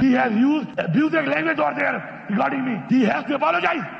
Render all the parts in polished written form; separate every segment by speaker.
Speaker 1: He has used abusive language over there regarding me. He has to apologize.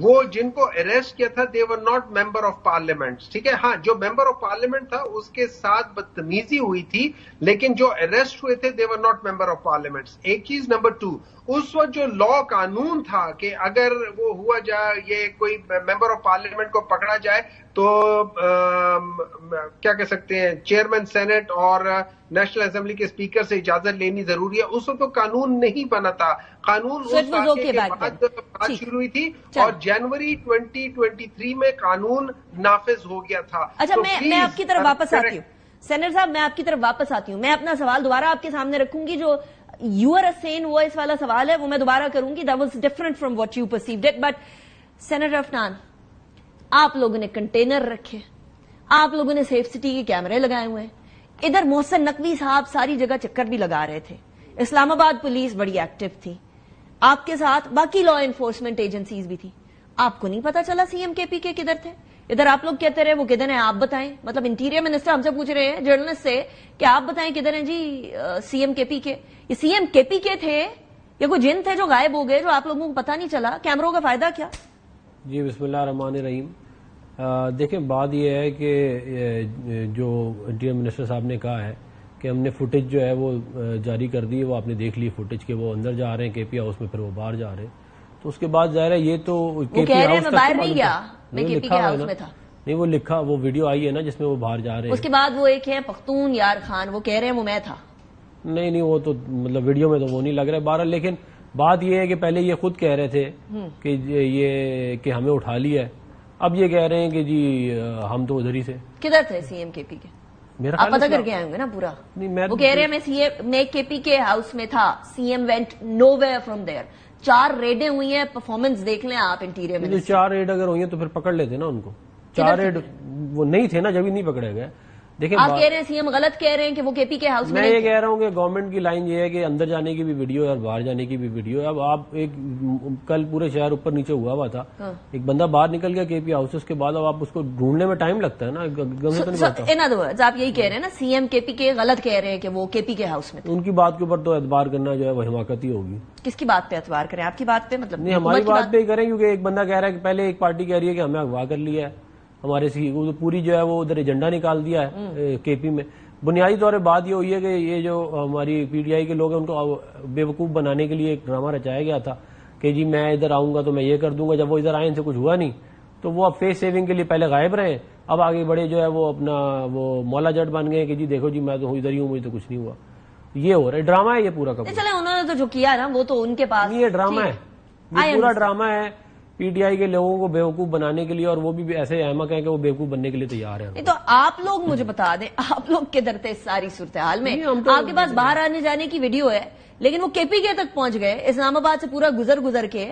Speaker 2: وہ جن کو arrest کیا تھا they were not member of parliament. ٹھیک ہے, ہاں جو ممبر آف پارلیمنٹ تھا اس کے ساتھ بدتمیزی ہوئی تھی, لیکن جو اریسٹ ہوئے تھے they were not member of parliament. ایک چیز. نمبر 2, اس وقت جو لا قانون تھا کہ اگر وہ ہوا جائے, یہ کوئی ممبر آف پارلیمنٹ کو پکڑا جائے تو کیا کہہ سکتے ہیں, چیئرمین سینٹ اور نیشنل اسمبلی کے اسپیکر سے اجازت لینی ضروری ہے. اس وقت تو قانون نہیں بنا تھا. قانون اس واقعے کے بعد بات شروع ہوئی تھی اور جنوری 2023 میں قانون نافذ ہو گیا تھا.
Speaker 3: اچھا, میں آپ کی طرف واپس آتی ہوں سینیٹر صاحب, میں آپ کی طرف واپس آتی ہوں. میں اپنا سوال دوبارہ آپ کے سامنے رکھوں گی. جو یو آر اے سین وائس والا سوال ہے وہ میں دوبارہ کروں گی. That was different from what you perceived it. But senator Afnan, آپ لوگوں نے کنٹینر رکھے, آپ لوگوں نے سیف سٹی کے کیمرے لگائے ہوئے ہیں, ادھر محسن نقوی صاحب ساری جگہ چکر بھی لگا رہے تھے, اسلام آباد پولیس بڑی ایکٹیو تھی, آپ کے ساتھ باقی لا انفورسمنٹ ایجنسیز بھی تھی. آپ کو نہیں پتا چلا سی ایم کے پی کے کدھر تھے؟ ادھر آپ لوگ کہتے رہے وہ کدھر ہیں, آپ بتائیں. مطلب انٹیریئر منسٹر ہم سے پوچھ رہے ہیں جرنلسٹ سے کہ آپ بتائیں کدھر ہیں جی سی ایم کے پی کے. یہ سی ایم کے پی کے تھے یا کوئی جن تھے جو غائب ہو گئے, جو آپ لوگوں کو پتا نہیں چلا؟ کیمروں کا فائدہ کیا؟
Speaker 4: جی بسم اللہ الرحمن الرحیم. دیکھیں بات یہ ہے کہ جو انٹیریئر منسٹر صاحب نے کہا ہے کہ ہم نے فوٹیج جو ہے وہ جاری کر دی ہے, وہ آپ نے دیکھ لی فوٹیج کے وہ اندر جا رہے ہیں کے پی ہاؤس میں, پھر وہ باہر جا رہے ہیں. تو اس کے بعد ظاہر ہے یہ تو
Speaker 3: کے پی ہاؤس تک باہر نہیں گیا, میں کے پی کے ہاؤس میں تھا.
Speaker 4: نہیں وہ لکھا, وہ ویڈیو آئی ہے نا جس میں وہ باہر جا رہے ہیں.
Speaker 3: اس کے بعد وہ ایک ہے پختون یار خان, وہ کہہ رہے ہیں وہ میں تھا.
Speaker 4: نہیں وہ تو مطلب ویڈیو میں تو وہ نہیں لگ رہا ہے بہرحال. لیکن بات یہ ہے کہ پہلے یہ خود کہہ رہے تھے کہ یہ کہ ہمیں اٹھا لیا ہے, اب یہ کہہ رہے ہیں کہ جی ہم تو ادھر ہی سے.
Speaker 3: کدھر تھے سی ایم کے پی کے؟ آپ پتہ کر کے آئے ہوں گے نا پورا. وہ کہہ رہے ہیں میں کے پی کے ہاؤس میں تھا, C M went nowhere from there. 4 ریڈیں ہوئی ہیں, پرفارمنس دیکھ لیں آپ انٹیریئر میں.
Speaker 4: 4 ریڈ اگر ہوئی ہیں تو پھر پکڑ لیتے نا ان کو. 4 ریڈ وہ نہیں تھے نا, جبھی نہیں پکڑے گئے. دیکھیں
Speaker 3: آپ کہہ رہے ہیں سی ایم غلط کہہ رہے ہیں کہ وہ کے پی کے ہاؤس میں.
Speaker 4: میں یہ کہہ رہا ہوں کہ گورنمنٹ کی لائن یہ ہے کہ اندر جانے کی بھی ویڈیو ہے اور باہر جانے کی بھی ویڈیو ہے. اب آپ ایک کل پورے شہر اوپر نیچے ہوا تھا, ایک بندہ باہر نکل گیا کے پی ہاؤس, اس کے بعد اب آپ اس کو ڈھونڈنے میں ٹائم لگتا ہے نا.
Speaker 3: ان ادر ورڈز آپ یہی کہہ رہے ہیں نا سی ایم کے پی کے غلط کہہ رہے ہیں کہ وہ کے پی کے ہاؤس میں.
Speaker 4: ان کی بات کے اوپر تو اعتبار کرنا جو ہے وہ حماقت ہی ہوگی.
Speaker 3: کس کی بات پہ اعتبار کریں؟ آپ کی بات پہ؟ مطلب
Speaker 4: نہیں ہماری بات پہ ہی کریں, کیونکہ ایک بندہ کہہ رہا ہے کہ پہلے ایک پارٹی کہہ رہی ہے کہ ہمیں اغوا کر لیا ہے, ہمارے پوری جو ہے وہ ادھر ایجنڈا نکال دیا ہے کے پی میں. بنیادی طور پہ بات یہ ہوئی ہے کہ یہ جو ہماری پی ٹی آئی کے لوگ ہیں ان کو بے وقوف بنانے کے لیے ایک ڈرامہ رچایا گیا تھا کہ جی میں ادھر آؤں گا تو میں یہ کر دوں گا. جب وہ ادھر آئے ان سے کچھ ہوا نہیں تو وہ اب فیس سیونگ کے لیے پہلے غائب رہے, اب آگے بڑے جو ہے وہ اپنا وہ مولا جٹ بن گئے کہ جی دیکھو جی میں تو ادھر ہی ہوں, مجھے تو کچھ نہیں ہوا. یہ ہو رہا ہے, ڈرامہ ہے یہ پورا کا.
Speaker 3: چلے انہوں نے تو جو کیا نا وہ تو ان کے پاس
Speaker 4: یہ ڈرامہ ہے, یہ پورا ڈرامہ ہے پی ٹی آئی کے لوگوں کو بیوقوف بنانے کے لیے, اور وہ بھی ایسے احمق ہیں کہ وہ بیوقوف بننے کے لیے تیار ہیں.
Speaker 3: تو آپ لوگ مجھے بتا دیں آپ لوگ کدھر تھے اس ساری صورتحال میں؟ آپ کے پاس باہر آنے جانے کی ویڈیو ہے لیکن وہ کے پی کے تک پہنچ گئے, اسلام آباد سے پورا گزر کے,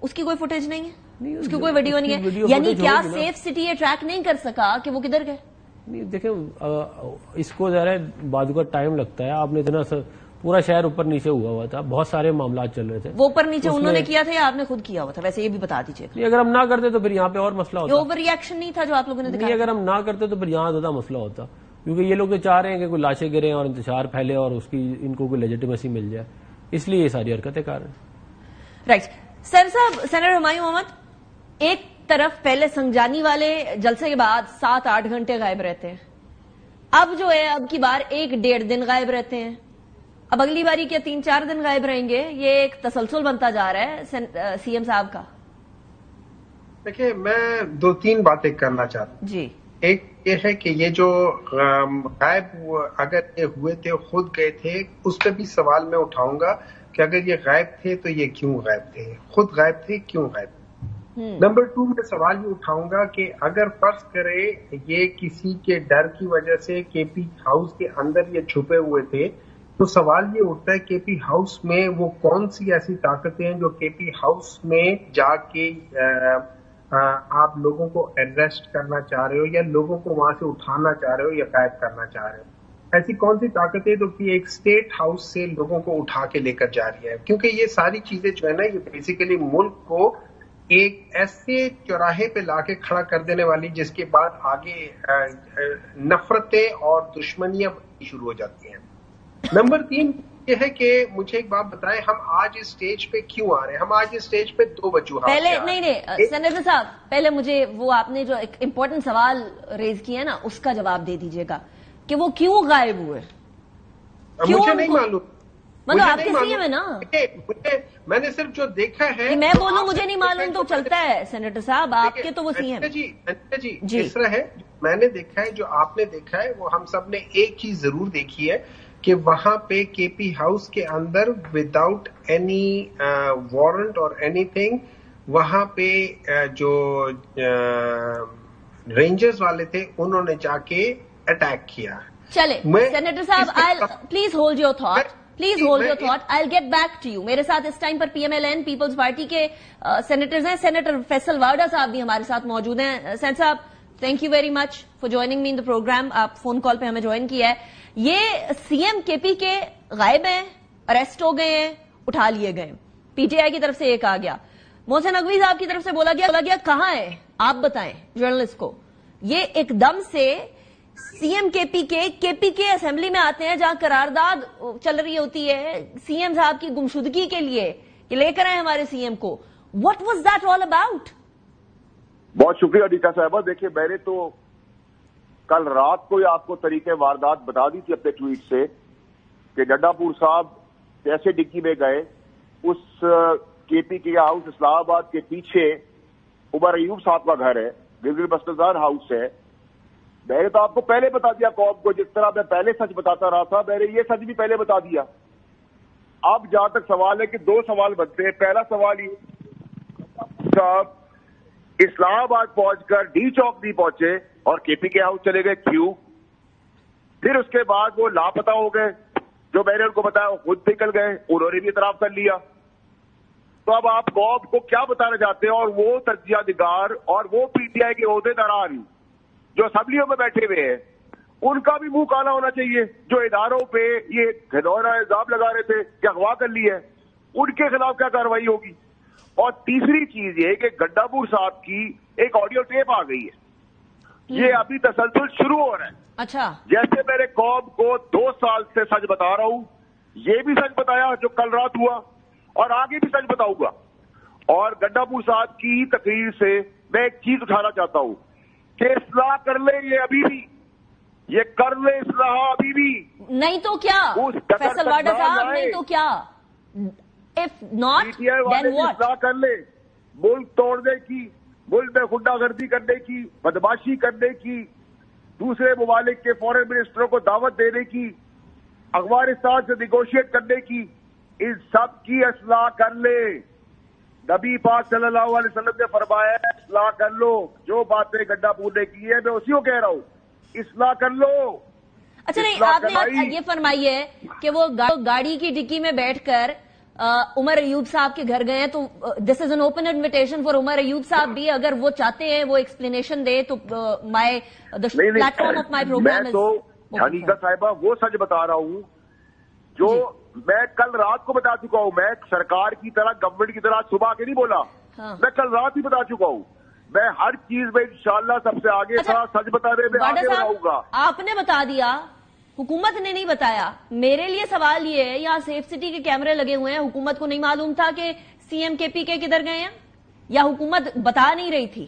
Speaker 3: اس کی کوئی فوٹیج نہیں ہے, اس کی کوئی ویڈیو نہیں ہے. یعنی کیا سیف سٹی یہ ٹریک نہیں کر سکا کہ وہ کدھر گئے؟
Speaker 4: دیکھیں اس کو ذرا بعد کا ٹائم لگتا ہے. آپ نے اتنا پورا شہر اوپر نیچے ہوا تھا, بہت سارے معاملات چل رہے تھے.
Speaker 3: وہ اوپر نیچے انہوں نے کیا تھا یا آپ نے خود کیا ہوا تھا؟ ویسے یہ بھی بتا دیجیے.
Speaker 4: اگر ہم نہ کرتے تو پھر یہاں پہ اور مسئلہ ہوتا.
Speaker 3: اوور ریئیکشن نہیں تھا جو آپ لوگوں نے دکھایا.
Speaker 4: اگر ہم نہ کرتے تو پھر یہاں زیادہ مسئلہ ہوتا, کیونکہ یہ لوگ تو چاہ رہے ہیں کہ کوئی لاشیں گریں اور انتشار پھیلے اور اس کی ان کو کوئی لیجیٹیمیسی مل جائے, اس لیے یہ ساری حرکتیں کر رہے ہیں.
Speaker 3: رائٹ سر صاحب, سینیٹر ہمایوں احمد, ایک طرف پہلے سنگجانی والے جلسے کے بعد 7-8 گھنٹے غائب رہتے ہیں, اب جو ہے اب کی بار 1-1.5 دن غائب رہتے ہیں, اب اگلی باری کیا 3-4 دن غائب رہیں گے؟ یہ ایک تسلسل بنتا جا رہا ہے سی ایم صاحب کا.
Speaker 2: دیکھیں میں 2-3 باتیں کرنا چاہتا ہوں.
Speaker 3: جی,
Speaker 2: ایک یہ ہے کہ یہ جو غائب اگر یہ ہوئے تھے خود گئے تھے, اس پہ بھی سوال میں اٹھاؤں گا کہ اگر یہ غائب تھے تو یہ کیوں غائب تھے, خود غائب تھے کیوں غائب تھے. نمبر 2 میں سوال یہ اٹھاؤں گا کہ اگر فرض کرے یہ کسی کے ڈر کی وجہ سے کے پی ہاؤس کے اندر یہ چھپے ہوئے تھے, تو سوال یہ اٹھتا ہے کے پی ہاؤس میں وہ کون سی ایسی طاقتیں ہیں جو کے پی ہاؤس میں جا کے آپ لوگوں کو اریسٹ کرنا چاہ رہے ہو یا لوگوں کو وہاں سے اٹھانا چاہ رہے ہو یا غائب کرنا چاہ رہے ہو. ایسی کون سی طاقتیں جو کہ ایک اسٹیٹ ہاؤس سے لوگوں کو اٹھا کے لے کر جا رہی ہے, کیونکہ یہ ساری چیزیں جو ہے نا یہ بیسیکلی ملک کو ایک ایسے چوراہے پہ لا کے کھڑا کر دینے والی جس کے بعد آگے نفرتیں اور دشمنیاں شروع ہو جاتی ہیں. نمبر 3 یہ ہے کہ مجھے ایک بات بتائیں، ہم آج اس سٹیج پہ کیوں آ رہے ہیں؟ ہم آج اس سٹیج پہ دو وجوہات
Speaker 3: پہلے نہیں سینیٹر صاحب، پہلے مجھے وہ آپ نے جو ایک امپورٹنٹ سوال ریز کیا نا اس کا جواب دے دیجیے گا کہ وہ کیوں غائب ہوئے؟
Speaker 2: مجھے نہیں معلوم،
Speaker 3: مطلب آپ کے سی ایم ہے نا؟
Speaker 2: میں نے صرف جو دیکھا ہے،
Speaker 3: میں بولوں مجھے نہیں معلوم تو چلتا ہے سینیٹر صاحب، آپ کے تو وہ سی ایم
Speaker 2: جی اس طرح ہے، میں نے دیکھا ہے، جو آپ نے دیکھا ہے وہ ہم سب نے ایک چیز ضرور دیکھی ہے کہ وہاں پہ کے پی ہاؤس کے اندر وداؤٹ اینی وارنٹ اور اینی تھنگ وہاں پہ جو رینجرز والے تھے انہوں نے جا کے اٹیک کیا.
Speaker 3: چلے سینیٹر صاحب please hold your thought, please hold your thought, I get back to you. میرے ساتھ اس ٹائم پر P M L N Peoples Party کے سینیٹرز ہیں، سینیٹر فیصل وارڈا صاحب بھی ہمارے ساتھ موجود ہیں. سینیٹر صاحب thank you very much for joining me in the program. آپ فون کال پہ ہمیں جوائن کیا ہے. یہ سی ایم کے پی کے غائب ہیں، اریسٹ ہو گئے ہیں، اٹھا لیے گئے. پی ٹی آئی کی طرف سے ایک آ گیا، محسن نقوی صاحب کی طرف سے بولا گیا کہاں ہے آپ بتائیں جرنلسٹ کو. یہ ایک دم سے سی ایم کے پی کے اسمبلی میں آتے ہیں جہاں قرارداد چل رہی ہوتی ہے سی ایم صاحب کی گمشدگی کے لیے کہ لے کر آئے ہمارے سی ایم کو. What was that all about?
Speaker 5: بہت شکریہ ادیتا صاحبہ. دیکھیے میں نے تو کل رات کو ہی آپ کو طریقے واردات بتا دی تھی اپنے ٹویٹ سے کہ گڈا پور صاحب کیسے ڈگی میں گئے. اس کے پی کے ہاؤس اسلام آباد کے پیچھے عمر ایوب صاحب کا گھر ہے، گلگت بلتستان ہاؤس ہے. میں نے تو آپ کو پہلے بتا دیا قوم کو، جس طرح میں پہلے سچ بتاتا رہا تھا میں نے یہ سچ بھی پہلے بتا دیا. اب جہاں تک سوال ہے کہ دو سوال بنتے ہیں. پہلا سوال یہ صاحب اسلام آباد پہنچ کر ڈی چوک نہیں پہنچے اور کے پی کے ہاؤس چلے گئے، کیوں؟ پھر اس کے بعد وہ لاپتہ ہو گئے، جو میں نے ان کو بتایا وہ خود نکل گئے، انہوں نے بھی اعتراف کر لیا. تو اب آپ قوم کو کیا بتانا چاہتے ہیں؟ اور وہ تجزیہ نگار اور وہ پی ٹی آئی کے عہدے داران جو اسمبلیوں میں بیٹھے ہوئے ہیں ان کا بھی منہ کالا ہونا چاہیے، جو اداروں پہ یہ گھناؤنا الزام لگا رہے تھے کہ اغوا کر لی ہے، ان کے خلاف کیا کارروائی ہوگی؟ اور تیسری چیز یہ کہ گڈا پور صاحب کی ایک آڈیو ٹیپ آ گئی ہے، یہ ابھی تسلسل شروع ہو رہا ہے.
Speaker 3: اچھا،
Speaker 5: جیسے میرے قوم کو 2 سال سے سچ بتا رہا ہوں، یہ بھی سچ بتایا جو کل رات ہوا اور آگے بھی سچ بتاؤں گا. اور گڈا پور صاحب کی تقریر سے میں ایک چیز اٹھانا چاہتا ہوں کہ اصلاح کر لیں، یہ ابھی بھی یہ کر لیں اصلاح ابھی بھی. نہیں
Speaker 3: تو کیا فیصل واڈا صاحب، نہیں تو کیا؟ If not then what?
Speaker 5: اصلاح کر لیں، ملک توڑنے کی، ملک میں غنڈہ گردی کرنے کی، بدماشی کرنے کی، دوسرے ممالک کے فورن منسٹروں کو دعوت دینے کی، افغانستان سے نیگوشیٹ کرنے کی، ان سب کی اصلاح کر لے. نبی پاک صلی اللہ علیہ وسلم نے فرمایا اصلاح کر لو. جو باتیں گڈا پور نے کی ہے میں اسی کو کہہ رہا ہوں، اصلاح کر لو.
Speaker 3: اچھا نہیں، آپ نے یہ فرمائی ہے کہ وہ گاڑی کی ڈکی میں بیٹھ کر عمر ایوب صاحب کے گھر گئے ہیں، تو this is an open invitation for Omar Ayub صاحب بھی، اگر وہ چاہتے ہیں وہ ایکسپلینیشن دے تو platform of my program.
Speaker 5: میں تو حنیقہ صاحبہ وہ سچ بتا رہا ہوں جو میں کل رات کو بتا چکا ہوں. میں سرکار کی طرح گورنمنٹ کی طرح صبح کے نہیں بولا، میں کل رات ہی بتا چکا ہوں. میں ہر چیز میں انشاءاللہ سب سے آگے تھا، سچ بتانے میں آگے بڑھاؤں گا.
Speaker 3: آپ نے بتا دیا، حکومت نے نہیں بتایا. میرے لیے سوال یہ ہے، یہاں سیف سٹی کے کیمرے لگے ہوئے ہیں، حکومت کو نہیں معلوم تھا کہ سی ایم کے پی کے کدھر گئے ہیں، یا حکومت بتا نہیں رہی تھی؟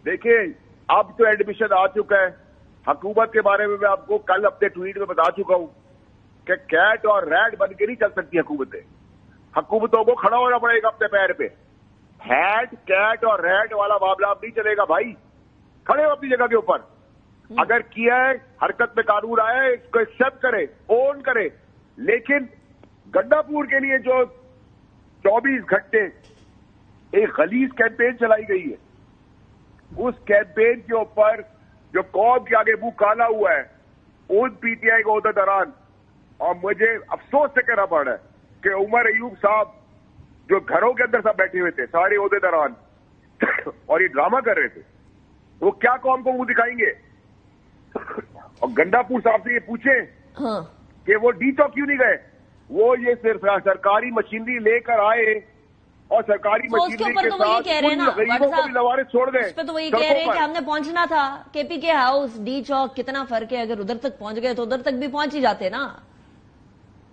Speaker 5: دیکھیں اب تو ایڈمیشن آ چکا ہے. حکومت کے بارے میں میں آپ کو کل اپنے ٹویٹ میں بتا چکا ہوں کہ کیٹ اور ریٹ بن کے نہیں چل سکتی حکومتیں. حکومتوں کو کھڑا ہونا پڑے گا اپنے پیر پہ. ہیٹ کیٹ اور ریٹ والا معاملہ اب نہیں چلے گا بھائی. کھڑے ہو اپنی جگہ کے اوپر. اگر کیا ہے حرکت میں قانون آیا ہے اس کو ایکسپٹ کرے، اون کرے. لیکن گڈا پور کے لیے جو 24 گھنٹے ایک غلیظ کیمپین چلائی گئی ہے، اس کیمپین کے اوپر جو قوم کے آگے منہ کالا ہوا ہے ان پی ٹی آئی کے عہدے داران، اور مجھے افسوس سے کہنا پڑ رہا ہے کہ عمر ایوب صاحب جو گھروں کے اندر سب بیٹھے ہوئے تھے سارے عہدے داران اور یہ ڈرامہ کر رہے تھے، وہ کیا قوم کو منہ دکھائیں گے؟ اور گنڈا پور صاحب سے یہ پوچھیں کہ وہ ڈی چوک کیوں نہیں گئے. وہ یہ صرف سرکاری مشینری لے کر آئے اور سرکاری مشینری کے ساتھ غریبوں کو بھی لوارث چھوڑ گئے.
Speaker 3: اس پہ تو وہی کہہ رہے ہیں کہ ہم نے پہنچنا تھا کے پی کے ہاؤس ڈی چوک. کتنا فرق ہے، اگر ادھر تک پہنچ گئے تو ادھر تک بھی پہنچ ہی جاتے نا.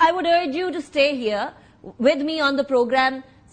Speaker 3: I would urge you to stay here with me on the program.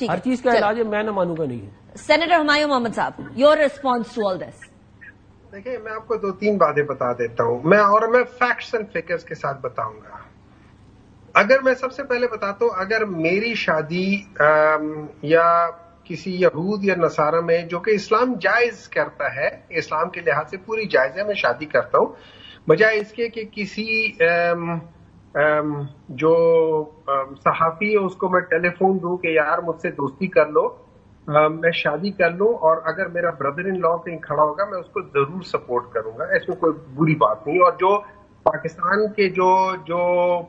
Speaker 4: ہر چیز کا علاج میں نہ مانوں گا نہیں.
Speaker 3: سینیٹر ہمایوں محمد صاحب, یور ریسپانس ٹو آل دس.
Speaker 2: دیکھیں میں آپ کو 2-3 باتیں بتا دیتا ہوں, میں فیکٹس اینڈ فگرز کے ساتھ بتاؤں گا. اگر میں سب سے پہلے بتاتا ہوں, اگر میری شادی یا کسی یہود یا نصارہ میں, جو کہ اسلام جائز کرتا ہے, اسلام کے لحاظ سے پوری جائز ہے, میں شادی کرتا ہوں, بجائے اس کے کہ کسی جو صحافی ہے اس کو میں ٹیلی فون دوں کہ یار مجھ سے دوستی کر لو, میں شادی کر لوں, اور اگر میرا بردر ان لا کہیں کھڑا ہوگا میں اس کو ضرور سپورٹ کروں گا, اس میں کوئی بری بات نہیں. اور جو پاکستان کے جو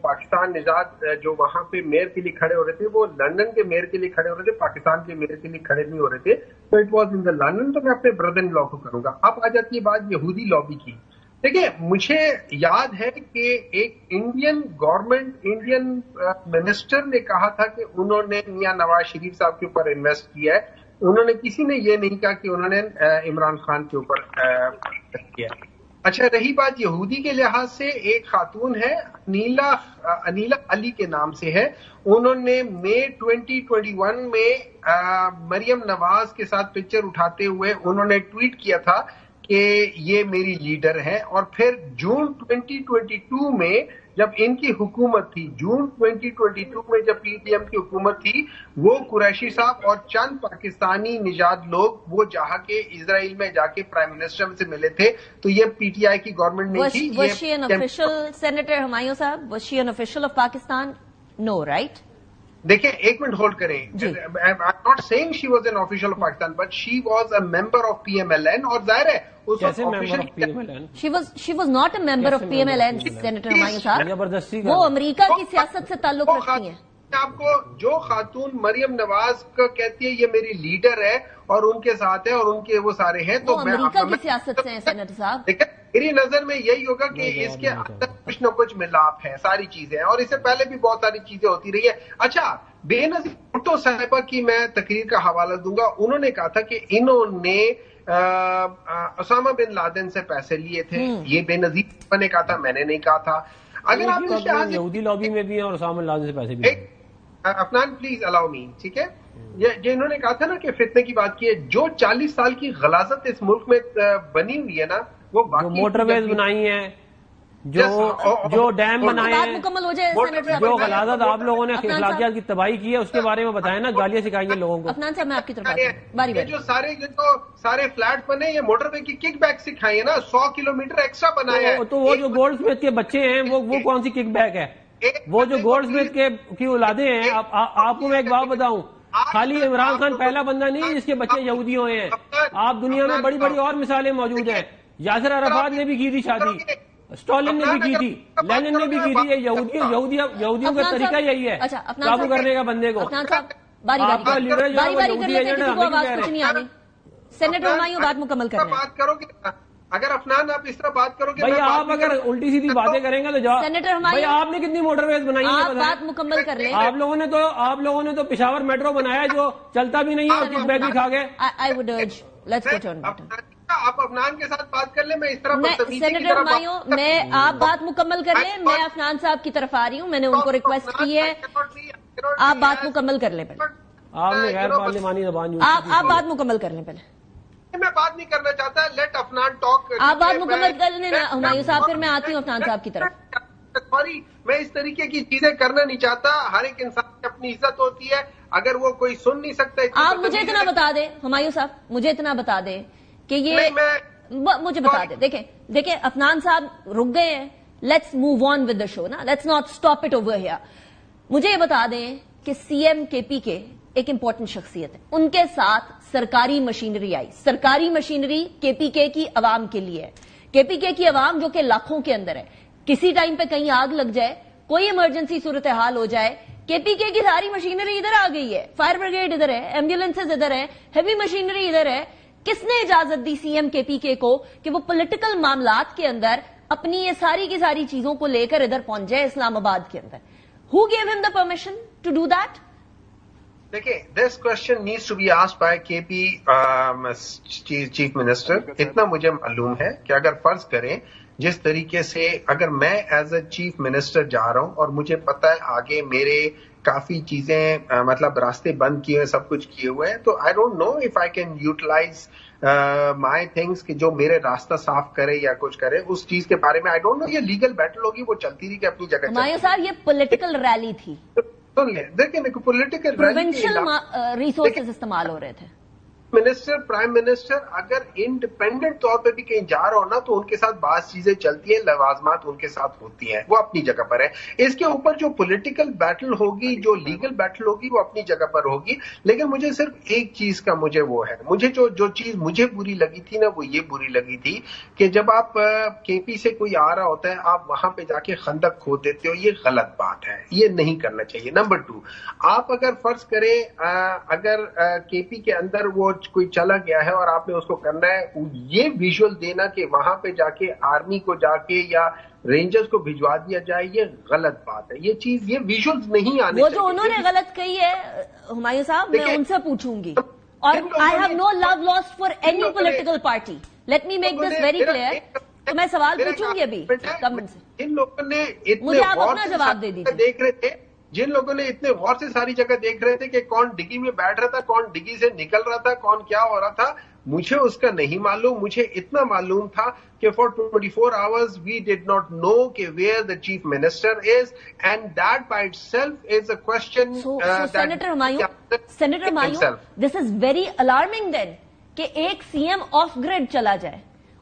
Speaker 2: پاکستان نژاد جو وہاں پہ میئر کے لیے کھڑے ہو رہے تھے, وہ لندن کے میئر کے لیے کھڑے ہو رہے تھے, پاکستان کے میئر کے لیے کھڑے نہیں ہو رہے تھے, تو it was in the London, تو میں اپنے بردر ان لا کو کروں گا. اب آ جاتی ہے بات یہودی لابی کی. دیکھیں مجھے یاد ہے کہ ایک انڈین گورنمنٹ, انڈین منسٹر نے کہا تھا کہ انہوں نے میاں نواز شریف صاحب کے اوپر انویسٹ کیا ہے. انہوں نے کسی نے یہ نہیں کہا کہ انہوں نے عمران خان کے اوپر کیا. اچھا, رہی بات یہودی کے لحاظ سے, ایک خاتون ہے انیلا علی کے نام سے ہے, انہوں نے مئی 2021 میں مریم نواز کے ساتھ پکچر اٹھاتے ہوئے انہوں نے ٹویٹ کیا تھا کہ یہ میری لیڈر ہے. اور پھر جون 2022 میں جب ان کی حکومت تھی, جون 2022 میں جب پی ٹی ایم کی حکومت تھی, وہ قریشی صاحب اور چند پاکستانی نژاد لوگ وہ جا کے اسرائیل میں جا کے پرائم منسٹر سے ملے تھے. تو یہ پی ٹی آئی کی گورنمنٹ نہیں تھی.
Speaker 3: Was she an official, senator Humayun صاحب, was she an official of Pakistan? No, right?
Speaker 2: دیکھیں ایک منٹ ہولڈ کریں. I'm not saying she was an official of Pakistan, but she was a member of PMLN. اور ظاہر ہے اس وقت
Speaker 3: she was not a member of PMLN, senator Humayun صاحب, وہ امریکہ کی سیاست سے تعلق رکھتی ہیں.
Speaker 2: آپ کو جو خاتون مریم نواز کو کہتی ہے یہ میری لیڈر ہے اور ان کے ساتھ ہے اور ان کے وہ سارے ہیں, تو
Speaker 3: امریکہ کی سیاست سے ہیں سینیٹر صاحب.
Speaker 2: میری نظر میں یہی ہوگا کہ اس کے اندر کچھ نہ کچھ ملاپ ہے, ساری چیزیں, اور اس سے پہلے بھی بہت ساری چیزیں ہوتی رہی ہے. اچھا, بے نظیر بھٹو صاحبہ کی میں تقریر کا حوالہ دوں گا. انہوں نے کہا تھا کہ انہوں نے اسامہ بن لادن سے پیسے لیے تھے. یہ بے نظیر نے کہا تھا, میں نے نہیں کہا تھا. اگر آپ
Speaker 4: یہودی لابی میں بھی ہیں اور اسامہ بن لادن سے پیسے بھی.
Speaker 2: افنان پلیز الاؤ می, ٹھیک ہے. یہ انہوں نے کہا تھا نا کہ فتنے کی بات کی ہے, جو 40 سال کی غلاظت اس ملک میں بنی ہوئی ہے نا, وہ
Speaker 4: موٹر ویز بنائی ہیں, جو ڈیم بنائے ہیں,
Speaker 3: مکمل ہو جائے,
Speaker 4: جو غلاظت آپ لوگوں نے اخلاقیات کی تباہی کی ہے اس کے بارے میں بتائیں نا, گالیاں سکھائیں گے لوگوں کو.
Speaker 3: افنان صاحب میں آپ کی طرف آتا ہوں, باری باری.
Speaker 2: جو سارے فلیٹ بنے, یہ موٹر وے کی کک بیک سکھائی ہے نا, 100 کلومیٹر ایکسٹرا بنایا ہے.
Speaker 4: تو وہ جو گولڈ اسمتھ کے بچے ہیں وہ کون سی کک بیک ہے؟ وہ جو گولڈ اسمتھ کی اولادیں ہیں, آپ کو میں ایک بات بتاؤں, خالی عمران خان پہلا بندہ نہیں جس کے بچے یہودی ہوئے ہیں. آپ دنیا میں بڑی بڑی اور مثالیں موجود ہیں. یاسر عرفات نے بھی کی تھی شادی, اسٹالن نے بھی کی تھی, لینن نے بھی کی تھی. یہودیوں کا طریقہ یہی ہے قابو کرنے کا بندے کو.
Speaker 3: سینیٹر ہمایوں بات مکمل کریں.
Speaker 2: بات کرو گے اگر افنان آپ اس طرح بات کرو گے,
Speaker 4: بھائی آپ اگر الٹی سیدھی باتیں کریں گے تو جاؤ. بھائی آپ نے کتنی موٹر ویز بنائی ہے,
Speaker 3: بات مکمل کر لیں.
Speaker 4: آپ لوگوں نے تو پشاور میٹرو بنایا جو چلتا بھی نہیں ہے اور کک بیک بھی کھا گئے.
Speaker 3: I would urge, let's get on better.
Speaker 2: آپ افنان کے ساتھ بات کر لیں, میں اس طرح
Speaker 3: سینیٹر ہمایوں, میں آپ بات مکمل کر لیں, میں افنان صاحب کی طرف آ رہی ہوں, میں نے ان کو ریکویسٹ کی ہے, آپ بات مکمل کر لیں پہلے.
Speaker 4: آپ نے غیر پارلیمانی زبان
Speaker 3: آپ بات مکمل کر لیں پہلے.
Speaker 2: میں بات نہیں کرنا چاہتا, لیٹ افنان ٹاک.
Speaker 3: آپ بات مکمل کر لیں نا ہمایوں صاحب, پھر میں آتی ہوں افنان صاحب کی طرف.
Speaker 2: سوری, میں اس طریقے کی چیزیں کرنا نہیں چاہتا. ہر ایک انسان کی اپنی عزت ہوتی ہے, اگر وہ کوئی سن نہیں سکتا.
Speaker 3: آپ مجھے اتنا بتا دیں ہمایوں صاحب, مجھے اتنا بتا دیں کہ یہ مجھے بتا دیں. دیکھیں افنان صاحب رک گئے ہیں, let's move on with the show نا, let's not stop it over here. مجھے یہ بتا دیں کہ سی ایم کے پی کے ایک امپورٹنٹ شخصیت ہے, ان کے ساتھ سرکاری مشینری آئی. سرکاری مشینری کے پی کے کی عوام کے لیے ہے. کے پی کے کی عوام جو کہ لاکھوں کے اندر ہے, کسی ٹائم پہ کہیں آگ لگ جائے, کوئی ایمرجنسی صورتحال ہو جائے, کے پی کے کی ساری مشینری ادھر آ گئی ہے. فائر بریگیڈ ادھر ہے, ایمبولینسز ادھر ہے, ہیوی مشینری ادھر ہے. کس نے اجازت دی سی ایم کے پی کے کو کہ وہ پولیٹیکل معاملات کے اندر اپنی یہ ساری کی ساری چیزوں کو لے کر ادھر پہنچ جائے اسلام آباد کے اندر؟ Who gave him the permission to do that?
Speaker 2: دیکھیں, this question needs to be asked by K P chief minister. اتنا مجھے معلوم ہے کہ اگر فرض کریں جس طریقے سے اگر میں ایز اے چیف منسٹر جا رہا ہوں اور مجھے پتا ہے آگے میرے کافی چیزیں مطلب راستے بند کیے ہوئے سب کچھ کیے ہوئے ہیں. تو I don't know if I can utilize my things کہ جو میرے راستہ صاف کرے یا کچھ کرے اس چیز کے بارے میں آئی ڈونٹ نو. یہ لیگل بیٹل ہوگی, وہ چلتی رہی کہ اپنی جگہ.
Speaker 3: ہمایوں صاحب یہ پولیٹیکل ریلی تھی,
Speaker 2: دیکھیں پولیٹیکل
Speaker 3: پروونشل ریسورسز استعمال ہو رہے تھے.
Speaker 2: منسٹر پرائم منسٹر اگر انڈیپینڈنٹ طور پہ بھی کہیں جا رہا ہو نا تو ان کے ساتھ بعض چیزیں چلتی ہیں, لوازمات ان کے ساتھ ہوتی ہیں, وہ اپنی جگہ پر ہے. اس کے اوپر جو پولیٹیکل بیٹل ہوگی, جو لیگل بیٹل ہوگی, وہ اپنی جگہ پر ہوگی. لیکن مجھے صرف ایک چیز کا مجھے وہ ہے, مجھے جو چیز مجھے بری لگی تھی نا, وہ یہ بری لگی تھی کہ جب آپ کے پی سے کوئی آ رہا ہوتا ہے آپ وہاں پہ جا کے خندق کھود دیتے ہو. یہ غلط بات ہے, یہ نہیں کرنا چاہیے. نمبر 2, آپ اگر فرض کریں اگر کے پی کے اندر وہ کوئی چلا گیا ہے اور آپ نے اس کو کرنا ہے, یہ ویژول دینا کہ وہاں پہ جا کے آرمی کو جا کے یا رینجرز کو بھجوا دیا جائے, یہ غلط بات ہے. یہ چیز, یہ ویژولز نہیں آنے
Speaker 3: وہ جو انہوں نے غلط کہی ہے ہمایوں صاحب, میں ان سے پوچھوں گی. اور I have no love lost for any political party, let me make this very clear. تو میں سوال پوچھوں گی ابھی کمنٹ سے,
Speaker 2: جن لوگوں نے
Speaker 3: مجھے آپ اپنا جواب دے دیجیے.
Speaker 2: دیکھ رہے تھے, جن لوگوں نے اتنے غور سے ساری جگہ دیکھ رہے تھے کہ کون ڈگی میں بیٹھ رہا تھا, کون ڈگی سے نکل رہا تھا, کون کیا ہو رہا تھا, مجھے اس کا نہیں معلوم. مجھے اتنا معلوم تھا کہ for 24 hours we did not know کہ where the chief minister is, and that by itself is a question.
Speaker 3: So Senator Humayun, this is very alarming then کہ ایک سی ایم آف گریڈ چلا جائے,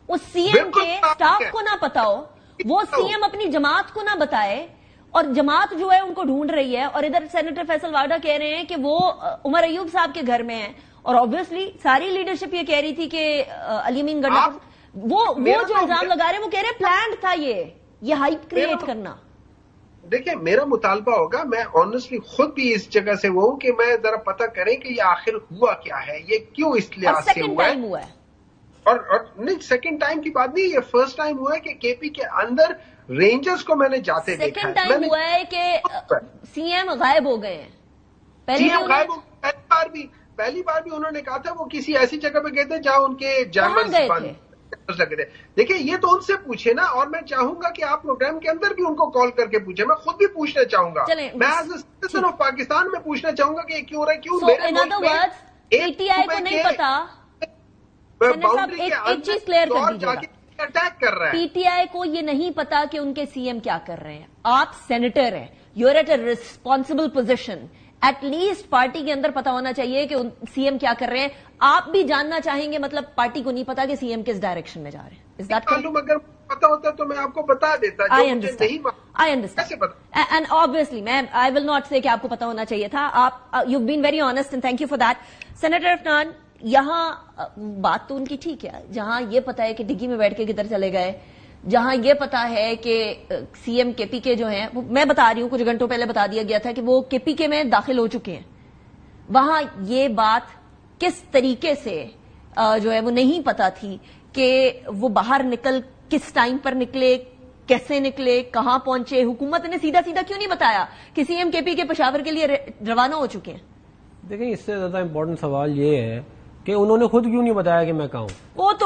Speaker 3: اس سی ایم کے staff کو نہ پتا ہو, وہ سی ایم اپنی جماعت کو نہ بتائے, اور جماعت جو ہے ان کو ڈھونڈ رہی ہے. اور ادھر سینیٹر فیصل واڈا کہہ رہے ہیں کہ وہ عمر ایوب صاحب کے گھر میں ہیں, اور آبویسلی ساری لیڈرشپ یہ کہہ رہی تھی کہ علی امین گڈا, وہ جو الزام لگا رہے ہیں وہ کہہ رہے پلانڈ تھا یہ ہائپ کریٹ کرنا.
Speaker 2: دیکھیں میرا مطالبہ ہوگا, میں آنیسٹلی خود بھی اس جگہ سے وہ ہوں کہ میں ذرا پتہ کریں کہ یہ آخر ہوا کیا ہے, یہ کیوں اس لحاظ سے ہوا ہے. اور نہیں, سیکنڈ ٹائم کی بات نہیں, یہ فرسٹ ٹائم ہوا ہے کہ کے پی کے اندر رینجرز کو میں نے جاتے دیکھا.
Speaker 3: سیکنڈ ٹائم ہوا ہے کہ سی ایم غائب ہو گئے ہیں.
Speaker 2: پہلی بار بھی انہوں نے کہا تھا وہ کسی ایسی جگہ پہ گئے تھے جہاں ان کے جرمن لگے تھے. دیکھیں یہ تو ان سے پوچھے نا, اور میں چاہوں گا کہ آپ پروگرام کے اندر بھی ان کو کال کر کے پوچھیں. میں خود بھی پوچھنا چاہوں گا, میں as a citizen of Pakistan میں پوچھنا چاہوں گا کہ یہ کیوں ہو رہا ہے, کیوں
Speaker 3: پی ٹی آئی کو نہیں پتا. ایک چیز کلیئر کر دیجیے,
Speaker 2: اٹیک کر رہا ہے
Speaker 3: پی ٹی آئی کو یہ نہیں پتا کہ ان کے سی ایم کیا کر رہے ہیں. آپ سینیٹر ہیں, you are at a responsible position, at least party کے اندر پتا ہونا چاہیے کہ سی ایم کیا کر رہے ہیں. آپ بھی جاننا چاہیں گے مطلب پارٹی کو نہیں پتا کہ سی ایم کس ڈائریکشن میں جا رہے ہیں.
Speaker 2: معلوم اگر پتا ہوتا تو میں آپ کو بتا دیتا.
Speaker 3: آئی انڈرسٹینڈ اینڈ آبویسلی میں آئی ول ناٹ سے کہ آپ کو پتا ہونا چاہیے تھا. آپ you been very honest and thank you for that. Senator Afnan, یہاں بات تو ان کی ٹھیک ہے, جہاں یہ پتا ہے کہ ڈگی میں بیٹھ کے کدھر چلے گئے, جہاں یہ پتا ہے کہ سی ایم کے پی کے جو ہیں, میں بتا رہی ہوں کچھ گھنٹوں پہلے بتا دیا گیا تھا کہ وہ کے پی کے میں داخل ہو چکے ہیں, وہاں یہ بات کس طریقے سے جو ہے وہ نہیں پتا تھی کہ وہ باہر کس ٹائم پر نکلے, کیسے نکلے, کہاں پہنچے. حکومت نے سیدھا کیوں نہیں بتایا کہ سی ایم کے پی کے پشاور کے لیے روانہ ہو چکے ہیں؟
Speaker 4: دیکھیں اس سے زیادہ امپورٹنٹ سوال یہ ہے کہ انہوں نے خود کیوں نہیں بتایا کہ میں کہاں ہوں.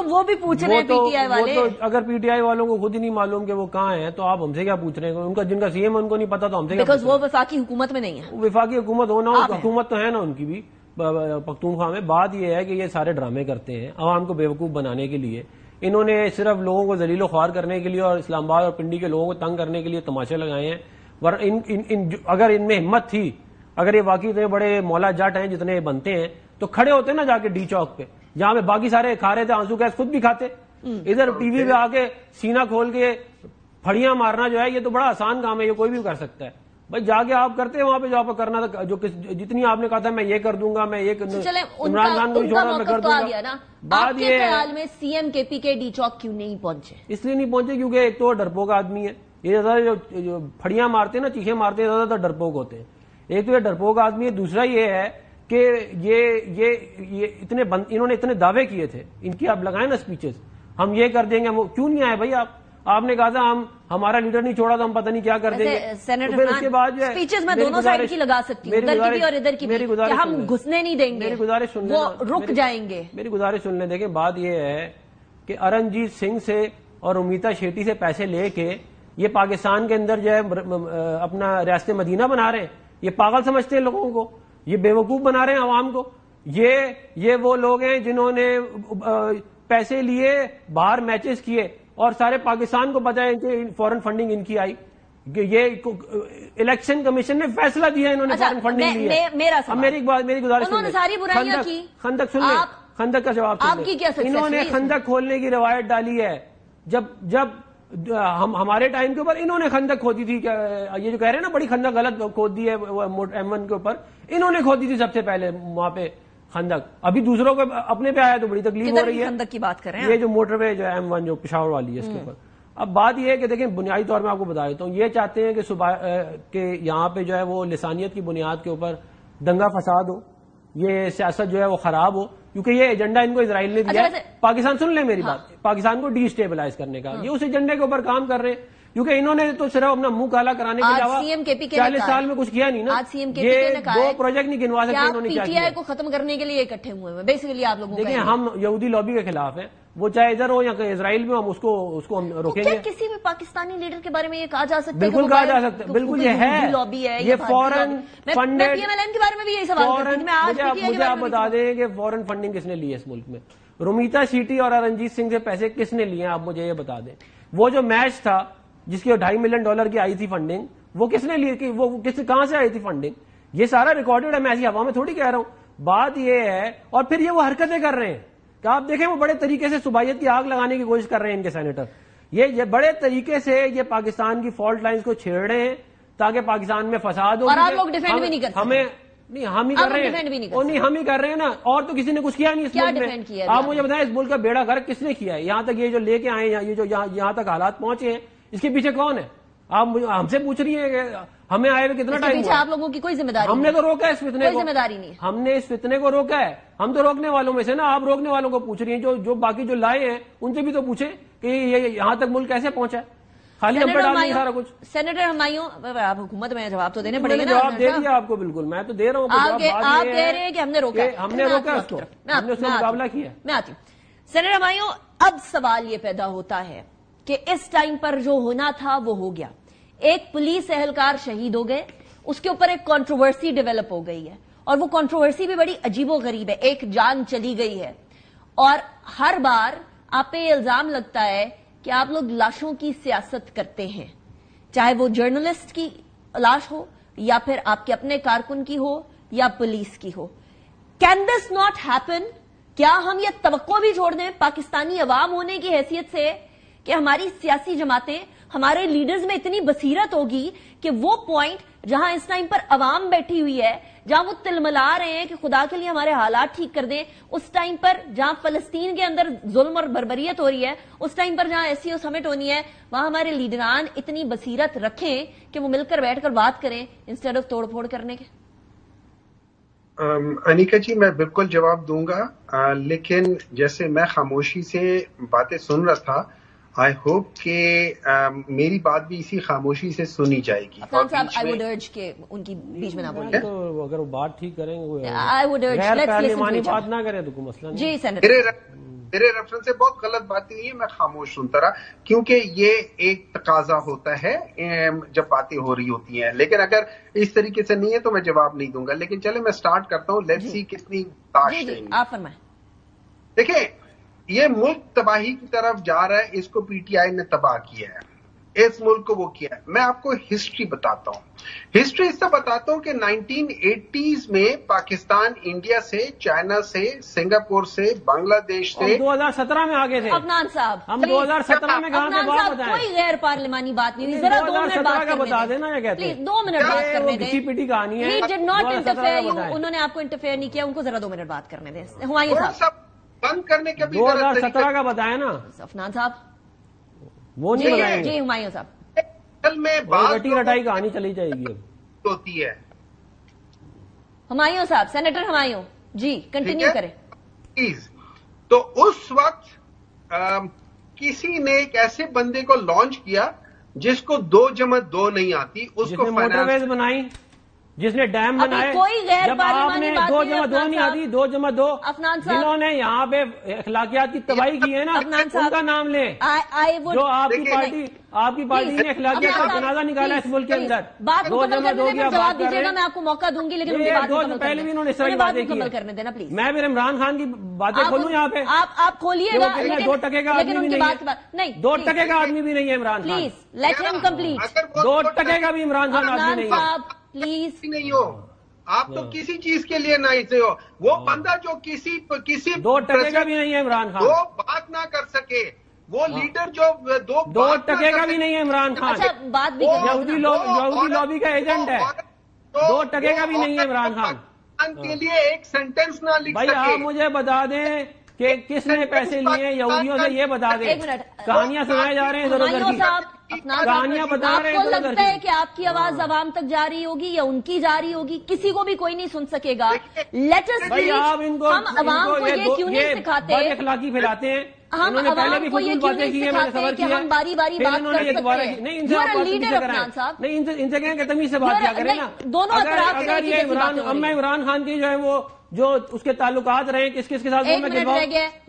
Speaker 3: وہ بھی پوچھ رہے ہیں پی ٹی آئی والے.
Speaker 4: اگر پی ٹی آئی والوں کو خود ہی نہیں معلوم کہ وہ کہاں ہیں تو آپ ہم سے کیا پوچھ رہے ہیں؟ ان کا جن کا سی ایم ان کو نہیں پتا تو ہم سے کیا,
Speaker 3: بیکاز وہ وفاقی حکومت میں نہیں ہے.
Speaker 4: وفاقی حکومت ہونا, حکومت تو ہے نا ان کی بھی پختونخوا میں. بات یہ ہے کہ یہ سارے ڈرامے کرتے ہیں عوام کو بیوقوف بنانے کے لیے. انہوں نے صرف لوگوں کو ذلیل و خوار کرنے کے لیے اور اسلام آباد اور پنڈی کے لوگوں کو تنگ کرنے کے لیے تماشے لگائے ہیں. اگر ان میں ہمت تھی, اگر یہ واقعی اتنے بڑے مولا جٹ ہیں جتنے بنتے ہیں, تو کھڑے ہوتے نا جا کے ڈی چوک پہ جہاں پہ باقی سارے کھا رہے تھے آنسو گیس, خود بھی کھاتے. ادھر ٹی وی پہ آ کے سینہ کھول کے پھڑیاں مارنا جو ہے یہ تو بڑا آسان کام ہے, یہ کوئی بھی کر سکتا ہے. بھائی جا کے آپ کرتے ہیں وہاں پہ جو آپ کرنا تھا, جتنی آپ نے کہا تھا میں یہ کر دوں گا, میں یہ عمران خان کو چھوڑا میں کر دوں گا.
Speaker 3: بات یہ خیال میں سی ایم کے پی کے ڈی چوک کیوں نہیں پہنچے؟
Speaker 4: اس لیے نہیں پہنچے کیونکہ ایک تو ڈرپوک آدمی ہے. یہ زیادہ جو پھڑیاں مارتے ہیں نا, چیخیں مارتے ہیں, زیادہ تر ڈرپوک ہوتے ہیں. ایک تو یہ ڈرپوک آدمی ہے, دوسرا یہ ہے کہ یہ انہوں نے اتنے دعوے کیے تھے, ان کی آپ لگائیں نا اسپیچز, ہم یہ کر دیں گے, وہ کیوں نہیں آئے بھائی؟ آپ نے کہا تھا ہمارا لیڈر نہیں چھوڑا تو ہم پتہ نہیں کیا کر دیں گے.
Speaker 3: سینیٹر اس کے بعد اسپیچز میں دونوں سائڈ کی لگا سکتی ہوں, ادھر کی بھی اور ادھر کی بھی, کہ ہم گھسنے نہیں دیں گے,
Speaker 4: میری گزارش سن لیں,
Speaker 3: وہ رک جائیں گے.
Speaker 4: میری گزارش سن لیں. دیکھیں بات یہ ہے کہ ارنجیت سنگھ سے اور امیتا شیٹی سے پیسے لے کے یہ پاکستان کے اندر جو ہے اپنا ریاست مدینہ بنا رہے ہیں. یہ پاگل سمجھتے ہیں لوگوں کو, یہ بیوقوف بنا رہے ہیں عوام کو. یہ وہ لوگ ہیں جنہوں نے پیسے لیے, باہر میچز کیے, اور سارے پاکستان کو پتا ہے کہ فورن فنڈنگ ان کی آئی, کہ یہ الیکشن کمیشن نے فیصلہ دیا انہوں نے فورن فنڈنگ لی ہے. میری گزارش خندق سن لیں, خندق کا جواب سن لیں. انہوں نے خندق کھولنے کی روایت ڈالی ہے. جب ہمارے ٹائم کے اوپر انہوں نے خندق کھودی تھی, یہ جو کہہ رہے ہیں نا بڑی خندق غلط کھود دی ہے M1 کے اوپر, انہوں نے کھودی تھی سب سے پہلے وہاں پہ خندق. ابھی دوسروں کو اپنے پہ آیا تو بڑی تکلیف ہو رہی ہے.
Speaker 3: خندق کی بات کر رہے ہیں
Speaker 4: یہ جو موٹر وے جو M1 جو پشاور والی ہے اس کے اوپر. اب بات یہ ہے کہ دیکھیں بنیادی طور میں آپ کو بتا دیتا ہوں, یہ چاہتے ہیں کہ یہاں پہ جو ہے وہ لسانیت کی بنیاد کے اوپر دنگا فساد ہو, یہ سیاست جو ہے وہ خراب ہو, کیونکہ یہ ایجنڈا ان کو اسرائیل نے دیا ہے. پاکستان سن لیں میری بات, پاکستان کو ڈی اسٹیبلائز کرنے کا, یہ اس ایجنڈے کے اوپر کام کر رہے ہیں, کیونکہ انہوں نے تو صرف اپنا منہ کالا کرانے کے علاوہ 40 سال میں کچھ کیا نہیں نا. یہ 2 پروجیکٹ نہیں گنوا سکتے انہوں نے کیا کیا.
Speaker 3: PTI کو ختم کرنے کے لیے اکٹھے ہوئے ہیں بیسیکلی آپ لوگوں.
Speaker 4: دیکھیں ہم یہودی لابی کے خلاف ہیں, وہ چاہے ادھر ہو یا اسرائیل میں, ہم اس کو ہم روکیں گے.
Speaker 3: کسی بھی پاکستانی لیڈر کے بارے میں یہ کہا جا سکتا ہے؟
Speaker 4: بالکل کہا جا سکتا ہے, بالکل یہ ہے لابی ہے, یہ فورن فنڈڈ.
Speaker 3: PMLN کے بارے میں بھی یہی سوال کرتی ہوں.
Speaker 4: مجھے آپ بتا دیں کہ فورن فنڈنگ کس نے لی ہے اس ملک میں. رومیتا شیٹی اور رنجیت سنگھ سے پیسے کس نے لیے ہیں, آپ مجھے یہ بتا دیں. وہ جو میچ تھا جس کی $2.5 ملین کی آئی تھی فنڈنگ, وہ کس نے لی, وہ کہاں سے آئی تھی فنڈنگ؟ یہ سارا ریکارڈڈ ہے, میں ایسی ہوا میں تھوڑی کہہ رہا ہوں. بات یہ ہے, اور پھر یہ وہ حرکتیں کر رہے ہیں کہ آپ دیکھیں وہ بڑے طریقے سے صوبائیت کی آگ لگانے کی کوشش کر رہے ہیں ان کے سینیٹر. یہ بڑے طریقے سے یہ پاکستان کی فالٹ لائنز کو چھیڑ رہے ہیں تاکہ پاکستان میں فساد ہو.
Speaker 3: اور آپ لوگ ڈیفینڈ بھی نہیں کرتے.
Speaker 4: ہم ہی کر رہے ہیں, ہم ہی کر رہے ہیں نا, اور تو کسی نے کچھ کیا نہیں اس ملک میں. آپ مجھے بتائیں اس ملک کا بیڑا غرق کس نے کیا ہے؟ یہاں تک یہ جو لے کے آئے ہیں, یہ جو یہاں تک حالات پہنچے ہیں, اس کے پیچھے کون ہے؟ آپ ہم سے پوچھ رہی ہیں کہ ہمیں آئے ہوئے کتنا ٹائم ہوا؟
Speaker 3: آپ لوگوں کی کوئی ذمہ داری؟
Speaker 4: ہم نے تو روکا ہے اس فتنے کو,
Speaker 3: ذمہ داری نہیں.
Speaker 4: ہم نے اس فتنے کو روکا ہے, ہم تو روکنے والوں میں سے نا. آپ روکنے والوں کو پوچھ رہی ہیں, جو باقی جو لائے ہیں ان سے بھی تو پوچھیں کہ یہ یہاں تک ملک کیسے پہنچا ہے. خالی ہم پہ ڈال دیں سارا کچھ.
Speaker 3: سینیٹر ہمایوں, آپ حکومت میں جواب تو دینے پڑے گا.
Speaker 4: جواب دے دیا آپ کو, بالکل میں تو دے رہا ہوں.
Speaker 3: آپ کہہ رہے ہیں کہ ہم نے روکا,
Speaker 4: ہم نے روکا اس کو, ہم نے اس سے مقابلہ کیا.
Speaker 3: میں آتی ہوں. سینیٹر ہمایوں, اب سوال یہ پیدا ہوتا ہے کہ اس ٹائم پر جو ہونا تھا وہ ہو گیا. ایک پولیس اہلکار شہید ہو گئے, اس کے اوپر ایک کنٹروورسی ڈیولپ ہو گئی ہے, اور وہ کنٹروورسی بھی بڑی عجیب و غریب ہے. ایک جان چلی گئی ہے, اور ہر بار آپ پہ یہ الزام لگتا ہے کہ آپ لوگ لاشوں کی سیاست کرتے ہیں, چاہے وہ جرنلسٹ کی لاش ہو یا پھر آپ کے اپنے کارکن کی ہو یا پولیس کی ہو. Can this not happen? کیا ہم یہ توقع بھی چھوڑ دیں پاکستانی عوام ہونے کی حیثیت سے کہ ہماری سیاسی جماعتیں, ہمارے لیڈرز میں اتنی بصیرت ہوگی کہ وہ پوائنٹ جہاں اس ٹائم پر عوام بیٹھی ہوئی ہے, جہاں وہ تلملا رہے ہیں کہ خدا کے لیے ہمارے حالات ٹھیک کر دیں, اس ٹائم پر جہاں فلسطین کے اندر ظلم اور بربریت ہو رہی ہے, اس ٹائم پر جہاں SCO سمٹ ہونی ہے, وہاں ہمارے لیڈران اتنی بصیرت رکھیں کہ وہ مل کر بیٹھ کر بات کریں انسٹیڈ آف توڑ پھوڑ کرنے کے.
Speaker 2: انیکا جی, میں بالکل جواب دوں گا, لیکن جیسے میں خاموشی سے باتیں سن رہا تھا, آئی ہوپ کہ میری بات بھی اسی خاموشی سے سنی جائے گی.
Speaker 3: افغان صاحب, آئی وڈ ارج کہ ان کی بیچ میں نہ بولیں.
Speaker 4: تو اگر وہ بات ٹھیک کریں گے,
Speaker 3: I would urge let's listen to
Speaker 4: بات نہ کریں تو کوئی مسئلہ نہیں.
Speaker 3: جی سینیٹر,
Speaker 2: میرے ریفرنس سے بہت غلط باتیں ہوئی ہیں, میں خاموش سنتا رہا, کیونکہ یہ ایک تقاضا ہوتا ہے جب باتیں ہو رہی ہوتی ہیں. لیکن اگر اس طریقے سے نہیں ہے تو میں جواب نہیں دوں گا. لیکن چلے میں سٹارٹ کرتا ہوں, لیٹس سی کتنی تاش ہے.
Speaker 3: آپ فرمائیں.
Speaker 2: دیکھیں, یہ ملک تباہی کی طرف جا رہا ہے, اس کو PTI نے تباہ کیا ہے, اس ملک کو وہ کیا ہے. میں آپ کو ہسٹری بتاتا ہوں. ہسٹری اس سے بتاتا ہوں کہ 1980s میں پاکستان انڈیا سے, چائنا سے, سنگاپور سے, بنگلہ دیش سے
Speaker 4: 2017 میں آگے تھے.
Speaker 3: افنان صاحب,
Speaker 4: ہم 2017 میں کہاں تھے بات بتائیں.
Speaker 3: کوئی غیر پارلیمانی بات نہیں, ذرا 2 منٹ بات کرنے دیں.
Speaker 4: بتا دینا, یہ کہتے ہیں
Speaker 3: 2 منٹ بات کرنے دیں.
Speaker 4: کسی پیٹی کہانی ہے.
Speaker 3: He did not interfere, انہوں نے آپ کو انٹرفیئر نہیں کیا, ان کو ذرا 2 منٹ بات کرنے دیں. ہمایوں صاحب
Speaker 2: بند کرنے کا بھی
Speaker 4: 2017 کا بتایا نا
Speaker 3: افنان صاحب.
Speaker 4: وہ نہیں بتائیں گے.
Speaker 3: جی ہمایوں صاحب,
Speaker 2: میں
Speaker 4: رٹی رٹائی کہانی چلی جائے گی
Speaker 2: ہوتی ہے.
Speaker 3: ہمایوں صاحب, سینیٹر ہمایوں جی کنٹینیو کریں.
Speaker 2: تو اس وقت کسی نے ایک ایسے بندے کو لانچ کیا جس کو 2 + 2 نہیں آتی, اس کو
Speaker 4: موٹر ویز بنائی, جس نے ڈیم بنائے.
Speaker 3: کوئی غیر
Speaker 4: جب آپ نے 2 جمع 2 نہیں آتی 2 جمع 2 جنہوں نے یہاں پہ اخلاقیات کی تباہی کی ہے نا ان کا نام لیں. جو آپ کی پارٹی نے اخلاقیات کا جنازہ نکالا اس ملک کے اندر.
Speaker 3: 2 جمع 2 کی بات کر رہے ہیں. میں آپ کو موقع دوں گی لیکن
Speaker 4: پہلے بھی انہوں نے صحیح باتیں کی. میں پھر عمران خان کی باتیں کھولوں یہاں پہ.
Speaker 3: آپ کھولیے گا
Speaker 4: 2% کا آدمی بھی نہیں ہے. 2% کا آدمی بھی نہیں ہے عمران خان.
Speaker 3: پلیز لیٹ ہم کمپلیٹ.
Speaker 4: 2% کا بھی عمران خان آدمی نہیں ہے.
Speaker 3: پلیز
Speaker 2: نہیں ہو آپ تو کسی چیز کے لیے نہ سے ہو. وہ بندہ جو کسی
Speaker 4: 2% کا بھی نہیں ہے عمران خان.
Speaker 2: وہ بات نہ کر سکے. وہ لیڈر جو
Speaker 4: 2% کا بھی نہیں ہے عمران خان.
Speaker 3: بات بھی
Speaker 4: یہودی لابی کا ایجنٹ ہے. 2% کا بھی نہیں ہے عمران خان.
Speaker 2: کے لیے ایک سینٹینس نہ لکھ
Speaker 4: بھائی آپ مجھے بتا دیں کہ کس نے پیسے لیے یہودیوں سے, یہ بتا دیں. کہانیاں سنائے جا رہے ہیں ادھر ادھر کی کہانیاں بتا رہے ہیں.
Speaker 3: آپ کو لگتا ہے کہ آپ کی آواز عوام تک جا رہی ہوگی یا ان کی جا رہی ہوگی؟ کسی کو بھی کوئی نہیں سن سکے گا. لیٹ اس
Speaker 4: بھائی آپ ان کو
Speaker 3: ہم عوام کو یہ کیوں نہیں سکھاتے؟
Speaker 4: بد اخلاقی پھیلاتے ہیں.
Speaker 3: ہم عوام کو یہ کیوں نہیں سکھاتے کہ ہم باری باری بات کر سکتے ہیں؟
Speaker 4: نہیں ان سے کہیں کہ تمیز سے بات کیا کریں نا.
Speaker 3: دونوں
Speaker 4: اگر یہ عمران خان کی جو ہے وہ جو اس کے تعلقات رہے کس کس کے ساتھ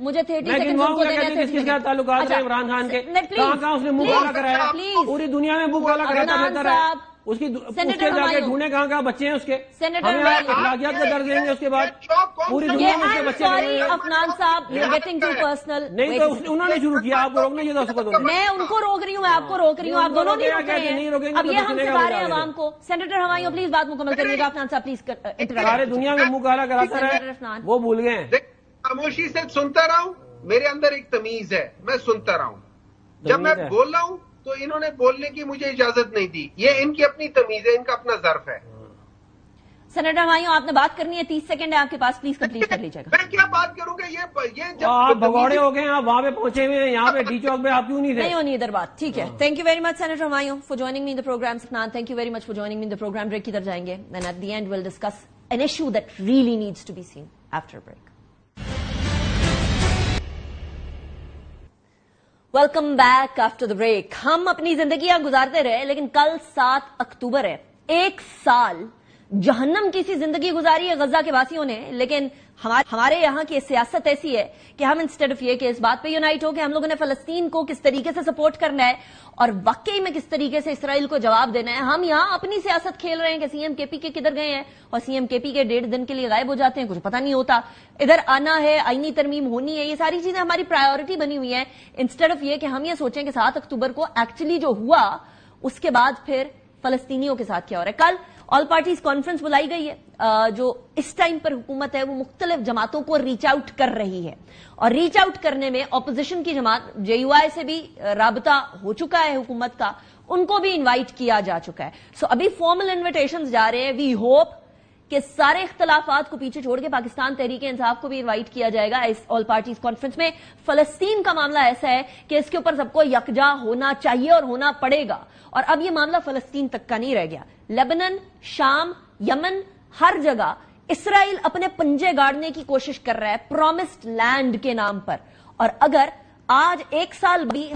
Speaker 3: مجھے 30
Speaker 4: کس کس کے ساتھ تعلقات رہے عمران خان کے, کہاں اس نے منہ کالا کرایا, پوری دنیا میں منہ کالا کراتا رہتا ہے. اس کے جا کے ڈھونڈے کہاں بچے ہیں اس کے, ہمیں اخلاقیات کا درد دیں گے اس کے بعد پوری دنیا میں اس کے بچے.
Speaker 3: افنان صاحب یو گیٹنگ ٹو پرسنل.
Speaker 4: نہیں تو انہوں نے شروع کیا, آپ کو روکنا چاہیے اس کو.
Speaker 3: میں ان کو روک رہی ہوں, میں آپ کو روک رہی ہوں, آپ دونوں نہیں روک رہے ہیں. اب یہ ہم سکھا رہے ہیں عوام کو. سینیٹر ہمایوں پلیز بات مکمل کریے گا. افنان صاحب پلیز.
Speaker 4: سارے دنیا میں منہ کالا کراتا رہے, وہ بھول گئے.
Speaker 2: خاموشی سے سنتا رہا ہوں. میرے اندر ایک تمیز ہے, میں سنتا رہا ہوں. جب میں بول رہا ہوں تو انہوں نے بولنے کی مجھے اجازت نہیں دی. یہ ان کی اپنی تمیز ہے, ان کا اپنا ظرف ہے.
Speaker 3: سینیٹر ہمایوں آپ نے بات کرنی ہے, 30 سیکنڈ ہے آپ کے پاس, پلیز کمپلیٹ کر لیجیے گا.
Speaker 2: میں کیا بات کروں گا, یہ
Speaker 4: آپ بھگوڑے ہو گئے, آپ وہاں پہ پہنچے ہوئے ہیں, یہاں پہ ڈی چوک پہ آپ کیوں نہیں تھے؟
Speaker 3: نہیں ہونی ادھر بات. ٹھیک ہے, thank you very much senator Humayun for joining me in the program. Sufnan thank you very much for joining me in the program. Break کی طرف جائیں گے, then at the end will discuss an issue that really needs to be seen after break. Welcome back after the break. ہم اپنی زندگیاں گزارتے رہے لیکن کل 7 اکتوبر ہے. 1 سال جہنم کی سی زندگی گزاری ہے غزہ کے واسیوں نے, لیکن ہمارے یہاں کی سیاست ایسی ہے کہ ہم انسٹیڈ آف یہ کہ اس بات پہ یونائٹ ہو کہ ہم لوگوں نے فلسطین کو کس طریقے سے سپورٹ کرنا ہے اور واقعی میں کس طریقے سے اسرائیل کو جواب دینا ہے, ہم یہاں اپنی سیاست کھیل رہے ہیں کہ سی ایم کے پی کے کدھر گئے ہیں اور سی ایم کے پی کے 1.5 دن کے لیے غائب ہو جاتے ہیں, کچھ پتہ نہیں ہوتا. ادھر آنا ہے, آئینی ترمیم ہونی ہے, یہ ساری چیزیں ہماری پرائیورٹی بنی ہوئی ہیں. انسٹیڈ آف یہ کہ ہم یہ سوچیں کہ 7 اکتوبر کو ایکچولی جو ہوا اس کے بعد پھر فلسطینیوں کے ساتھ کیا ہو رہا ہے. کل آل پارٹیز کانفرنس بلائی گئی ہے. جو اس ٹائم پر حکومت ہے وہ مختلف جماعتوں کو ریچ آؤٹ کر رہی ہے, اور ریچ آؤٹ کرنے میں اپوزیشن کی جماعت جے یو آئی سے بھی رابطہ ہو چکا ہے حکومت کا, ان کو بھی انوائٹ کیا جا چکا ہے. سو ابھی فارمل انویٹیشنز جا رہے ہیں. وی ہوپ کہ سارے اختلافات کو پیچھے چھوڑ کے پاکستان تحریک انصاف کو بھی انوائٹ کیا جائے گا اس آل پارٹیز کانفرنس میں. فلسطین کا معاملہ ایسا ہے کہ اس کے اوپر سب کو یکجا ہونا چاہیے اور ہونا پڑے گا, اور اب یہ معاملہ فلسطین تک کا نہیں رہ گیا. لیبنن, شام, یمن, ہر جگہ اسرائیل اپنے پنجے گاڑنے کی کوشش کر رہا ہے پرومسڈ لینڈ کے نام پر. اور اگر آج 1 سال بھی